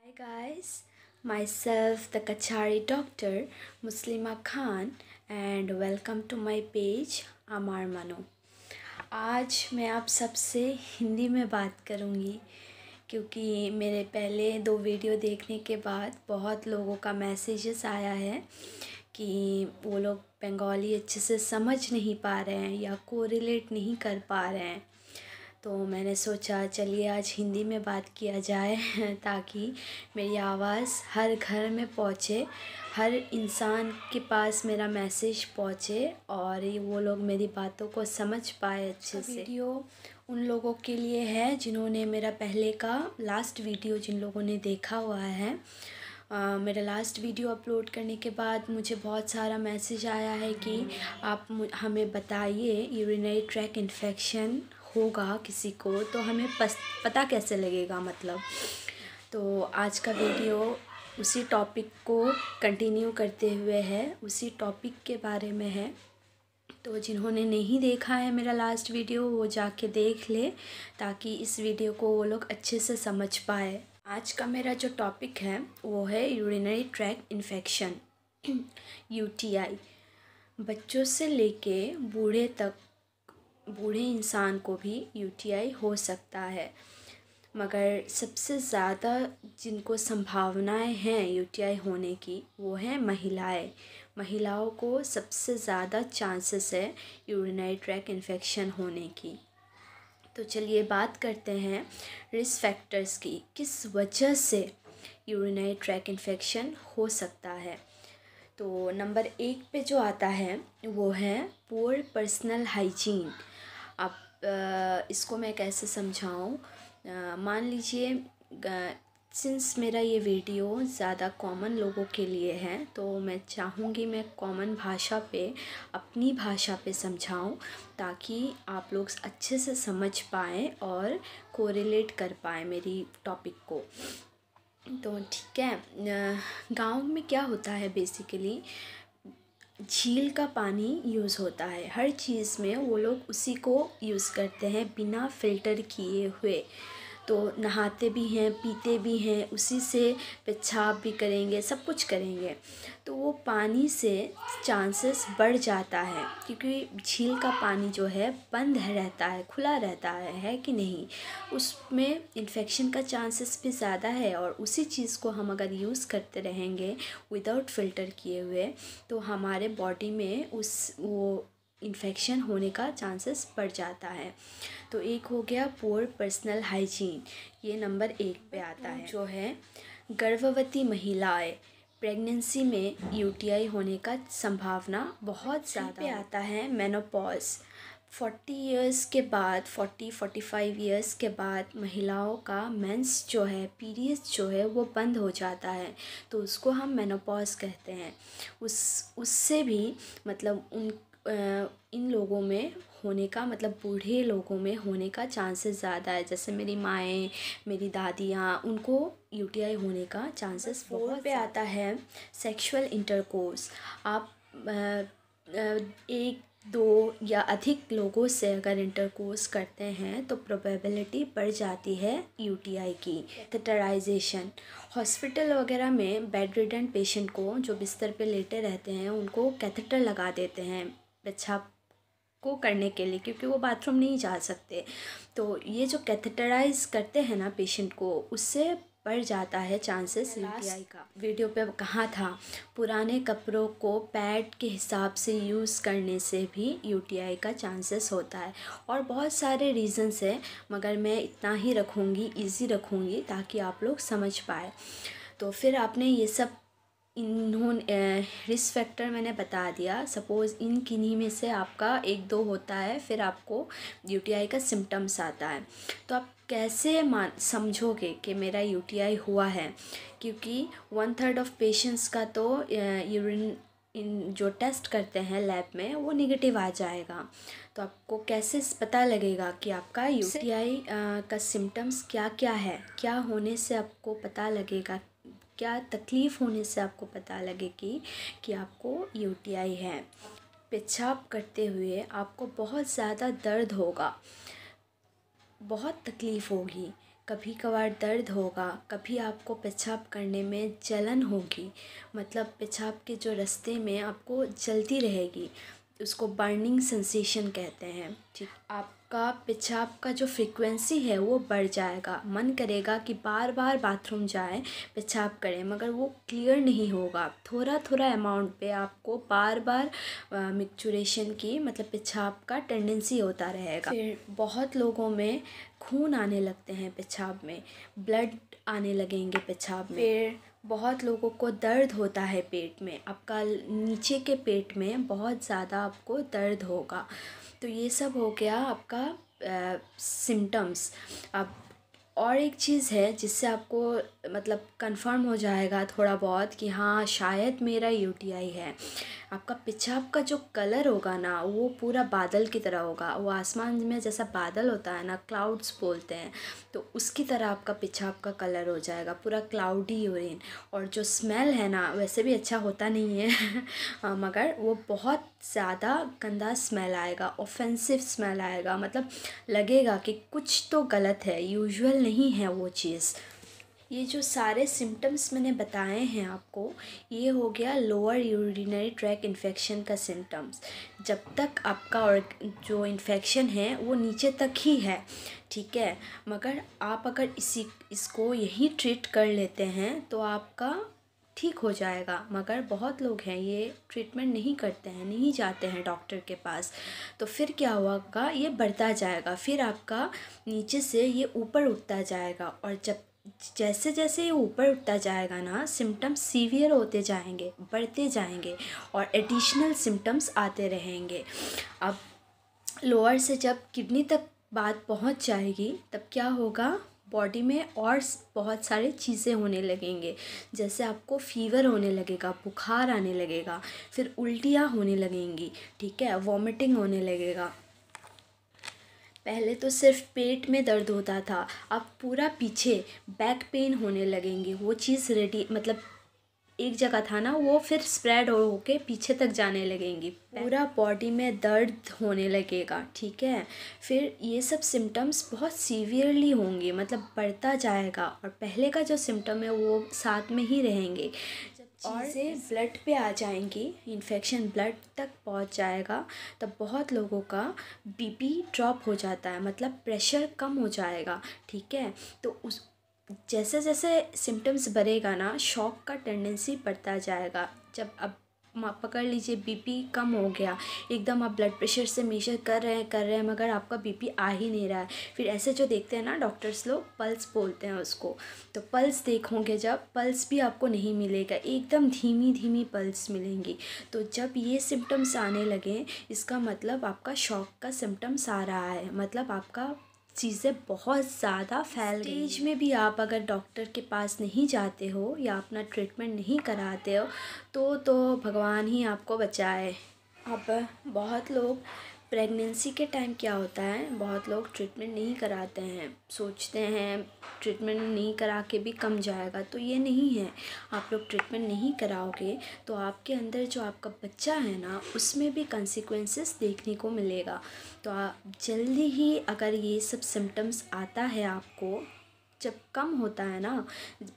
Hi guys, myself the Kachari doctor Muslima Khan and welcome to my page Amar Mano। आज मैं आप सबसे हिंदी में बात करूँगी क्योंकि मेरे पहले 2 वीडियो देखने के बाद बहुत लोगों का मैसेजेस आया है कि वो लोग बंगाली अच्छे से समझ नहीं पा रहे हैं या कोरिलेट नहीं कर पा रहे हैं। तो मैंने सोचा चलिए आज हिंदी में बात किया जाए ताकि मेरी आवाज़ हर घर में पहुँचे, हर इंसान के पास मेरा मैसेज पहुँचे और वो लोग मेरी बातों को समझ पाए अच्छे से। वीडियो उन लोगों के लिए है जिन्होंने मेरा पहले का लास्ट वीडियो जिन लोगों ने देखा हुआ है। मेरा लास्ट वीडियो अपलोड करने के बाद मुझे बहुत सारा मैसेज आया है कि आप हमें बताइए यूरिनरी ट्रैक इन्फेक्शन होगा किसी को तो हमें पता कैसे लगेगा मतलब। तो आज का वीडियो उसी टॉपिक को कंटिन्यू करते हुए है, उसी टॉपिक के बारे में है। तो जिन्होंने नहीं देखा है मेरा लास्ट वीडियो वो जाके देख ले ताकि इस वीडियो को वो लोग अच्छे से समझ पाए। आज का मेरा जो टॉपिक है वो है यूरिनरी ट्रैक इन्फेक्शन यूटीआई। बच्चों से लेके बूढ़े तक, बूढ़े इंसान को भी यूटीआई हो सकता है, मगर सबसे ज़्यादा जिनको संभावनाएं हैं यूटीआई होने की वो हैं महिलाएं। महिलाओं को सबसे ज़्यादा चांसेस है यूरिनरी ट्रैक इन्फेक्शन होने की। तो चलिए बात करते हैं रिस्क फैक्टर्स की, किस वजह से यूरिनरी ट्रैक इन्फेक्शन हो सकता है। तो नंबर 1 पे जो आता है वो है पुअर पर्सनल हाइजीन। अब इसको मैं कैसे समझाऊँ। मान लीजिए सिंस मेरा ये वीडियो ज़्यादा कॉमन लोगों के लिए है तो मैं चाहूँगी मैं कॉमन भाषा पे, अपनी भाषा पे समझाऊँ ताकि आप लोग अच्छे से समझ पाएँ और कोरिलेट कर पाएँ मेरी टॉपिक को। तो ठीक है, गांव में क्या होता है बेसिकली झील का पानी यूज़ होता है हर चीज़ में, वो लोग उसी को यूज़ करते हैं बिना फ़िल्टर किए हुए। तो नहाते भी हैं, पीते भी हैं, उसी से पेशाब भी करेंगे, सब कुछ करेंगे। तो वो पानी से चांसेस बढ़ जाता है क्योंकि झील का पानी जो है बंद रहता है, खुला रहता है कि नहीं, उसमें इन्फेक्शन का चांसेस भी ज़्यादा है। और उसी चीज़ को हम अगर यूज़ करते रहेंगे विदाउट फ़िल्टर किए हुए तो हमारे बॉडी में वो इन्फेक्शन होने का चांसेस बढ़ जाता है। तो एक हो गया पुअर पर्सनल हाइजीन, ये नंबर 1 पे आता है। जो है गर्भवती महिलाएं, प्रेगनेंसी में यूटीआई होने का संभावना बहुत ज़्यादा पे आता है मेनोपॉज। 40 इयर्स के बाद, 40-45 इयर्स के बाद महिलाओं का मेंस जो है, पीरियड्स जो है वो बंद हो जाता है तो उसको हम मेनोपॉज कहते हैं। उससे भी मतलब इन लोगों में होने का, मतलब बूढ़े लोगों में होने का चांसेस ज़्यादा है। जैसे मेरी माएँ, मेरी दादियाँ, उनको यूटीआई होने का चांसेस बहुत पे आता है सेक्सुअल इंटरकोर्स। आप 1-2 या अधिक लोगों से अगर इंटरकोर्स करते हैं तो प्रोबेबिलिटी बढ़ जाती है यूटीआई की। कैथेटराइजेशन, हॉस्पिटल वगैरह में बेड रिडन पेशेंट को जो बिस्तर पे लेटे रहते हैं उनको कैथेटर लगा देते हैं पेशाब को करने के लिए क्योंकि वो बाथरूम नहीं जा सकते। तो ये जो कैथेटराइज करते हैं ना पेशेंट को, उससे बढ़ जाता है चांसेस यूटीआई का। वीडियो पे कहा था पुराने कपड़ों को पैड के हिसाब से यूज़ करने से भी यूटीआई का चांसेस होता है। और बहुत सारे रीज़न्स हैं मगर मैं इतना ही रखूँगी, इजी रखूँगी ताकि आप लोग समझ पाए। तो फिर आपने ये सब रिस्क फैक्टर मैंने बता दिया। सपोज़ इन किन्हीं में से आपका 1-2 होता है फिर आपको यूटीआई का सिम्टम्स आता है तो आप कैसे समझोगे कि मेरा यूटीआई हुआ है, क्योंकि 1/3 ऑफ पेशेंट्स का तो यूरिन जो टेस्ट करते हैं लैब में वो नेगेटिव आ जाएगा। तो आपको कैसे पता लगेगा कि आपका यूटीआई का सिम्टम्स क्या क्या है, क्या होने से आपको पता लगेगा, क्या तकलीफ़ होने से आपको पता लगेगी कि आपको यूटीआई है। पेशाब करते हुए आपको बहुत ज़्यादा दर्द होगा, बहुत तकलीफ़ होगी, कभी कभार दर्द होगा, कभी आपको पेशाब करने में जलन होगी, मतलब पेशाब के जो रास्ते में आपको जलती रहेगी, उसको बर्निंग सेंसेशन कहते हैं। ठीक, आपका पेशाब का जो फ्रीक्वेंसी है वो बढ़ जाएगा, मन करेगा कि बार बार बाथरूम जाएं, पेशाब करें, मगर वो क्लियर नहीं होगा। थोड़ा थोड़ा अमाउंट पे आपको बार बार मिक्चुरेशन की मतलब पेशाब का टेंडेंसी होता रहेगा। फिर बहुत लोगों में खून आने लगते हैं पेशाब में, ब्लड आने लगेंगे पेशाब में। फिर बहुत लोगों को दर्द होता है पेट में, आपका नीचे के पेट में बहुत ज़्यादा आपको दर्द होगा। तो ये सब हो गया आपका सिम्टम्स। अब और एक चीज़ है जिससे आपको मतलब कंफर्म हो जाएगा थोड़ा बहुत कि हाँ शायद मेरा यूटीआई है। आपका पेशाब का जो कलर होगा ना वो पूरा बादल की तरह होगा, वो आसमान में जैसा बादल होता है ना, क्लाउड्स बोलते हैं, तो उसकी तरह आपका पेशाब का कलर हो जाएगा, पूरा क्लाउडी यूरिन। और जो स्मेल है ना वैसे भी अच्छा होता नहीं है मगर वो बहुत ज़्यादा गंदा स्मेल आएगा, ऑफेंसिव स्मेल आएगा, मतलब लगेगा कि कुछ तो गलत है, यूजुअल नहीं है वो चीज़। ये जो सारे सिम्टम्स मैंने बताए हैं आपको, ये हो गया लोअर यूरिनरी ट्रैक इन्फेक्शन का सिम्टम्स। जब तक आपका और जो इन्फेक्शन है वो नीचे तक ही है, ठीक है, मगर आप अगर इसको यही ट्रीट कर लेते हैं तो आपका ठीक हो जाएगा। मगर बहुत लोग हैं ये ट्रीटमेंट नहीं करते हैं, नहीं जाते हैं डॉक्टर के पास, तो फिर क्या होगा, ये बढ़ता जाएगा, फिर आपका नीचे से ये ऊपर उठता जाएगा, और जैसे जैसे ये ऊपर उठता जाएगा ना, सिम्टम्स सीवियर होते जाएंगे, बढ़ते जाएंगे, और एडिशनल सिम्टम्स आते रहेंगे। अब लोअर से जब किडनी तक बात पहुंच जाएगी तब क्या होगा, बॉडी में और बहुत सारी चीज़ें होने लगेंगे, जैसे आपको फीवर होने लगेगा, बुखार आने लगेगा, फिर उल्टियाँ होने लगेंगी, ठीक है, वॉमिटिंग होने लगेगा। पहले तो सिर्फ पेट में दर्द होता था, अब पूरा पीछे बैक पेन होने लगेंगी, वो चीज़ रेडी मतलब एक जगह था ना वो फिर स्प्रेड हो के पीछे तक जाने लगेंगी, पूरा बॉडी में दर्द होने लगेगा, ठीक है। फिर ये सब सिम्टम्स बहुत सीवियरली होंगे, मतलब बढ़ता जाएगा, और पहले का जो सिम्टम है वो साथ में ही रहेंगे। और ब्लड पे आ जाएंगी, इन्फेक्शन ब्लड तक पहुंच जाएगा, तब बहुत लोगों का बीपी ड्रॉप हो जाता है, मतलब प्रेशर कम हो जाएगा, ठीक है। तो उस जैसे जैसे सिम्टम्स बढ़ेगा ना, शॉक का टेंडेंसी बढ़ता जाएगा। जब अब पकड़ लीजिए बीपी कम हो गया, एकदम आप ब्लड प्रेशर से मेजर कर रहे हैं मगर आपका बीपी आ ही नहीं रहा है, फिर ऐसे जो देखते हैं ना डॉक्टर्स लोग, पल्स बोलते हैं उसको, तो पल्स देखोगे जब, पल्स भी आपको नहीं मिलेगा, एकदम धीमी धीमी पल्स मिलेंगी। तो जब ये सिम्टम्स आने लगे, इसका मतलब आपका शॉक का सिम्टम्स आ रहा है, मतलब आपका चीज़ें बहुत ज़्यादा फैल गई। स्टेज में भी आप अगर डॉक्टर के पास नहीं जाते हो या अपना ट्रीटमेंट नहीं कराते हो तो भगवान ही आपको बचाए। अब बहुत लोग प्रेगनेंसी के टाइम क्या होता है, बहुत लोग ट्रीटमेंट नहीं कराते हैं, सोचते हैं ट्रीटमेंट नहीं करा के भी कम जाएगा, तो ये नहीं है। आप लोग ट्रीटमेंट नहीं कराओगे तो आपके अंदर जो आपका बच्चा है ना, उसमें भी कंसिक्वेंसेस देखने को मिलेगा। तो आप जल्दी ही अगर ये सब सिम्टम्स आता है आपको, जब कम होता है ना,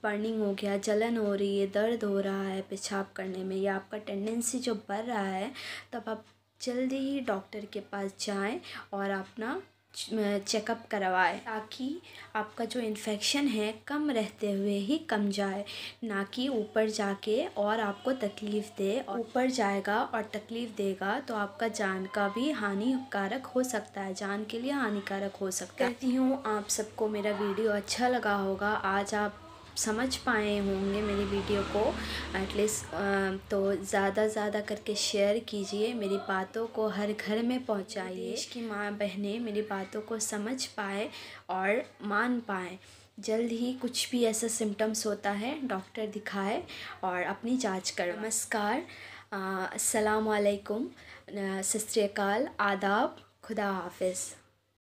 बर्निंग हो गया, जलन हो रही है, दर्द हो रहा है पेशाब करने में, या आपका टेंडेंसी जो बढ़ रहा है, तब आप जल्दी ही डॉक्टर के पास जाएं और अपना चेकअप करवाएं, ताकि आपका जो इन्फेक्शन है कम रहते हुए ही कम जाए, ना कि ऊपर जाके और आपको तकलीफ़ दे। और ऊपर जाएगा और तकलीफ़ देगा तो आपका जान का भी हानिकारक हो सकता है, जान के लिए हानिकारक हो सकता है। कहती हूँ आप सबको मेरा वीडियो अच्छा लगा होगा, आज आप समझ पाए होंगे मेरी वीडियो को एटलीस्ट, तो ज़्यादा करके शेयर कीजिए, मेरी बातों को हर घर में पहुंचाइए, देश की माँ बहनें मेरी बातों को समझ पाए और मान पाएँ। जल्द ही कुछ भी ऐसा सिम्टम्स होता है डॉक्टर दिखाए और अपनी जांच कर। नमस्कार, अस्सलाम वालेकुम, सत श्री अकाल, आदाब, खुदा हाफिज़।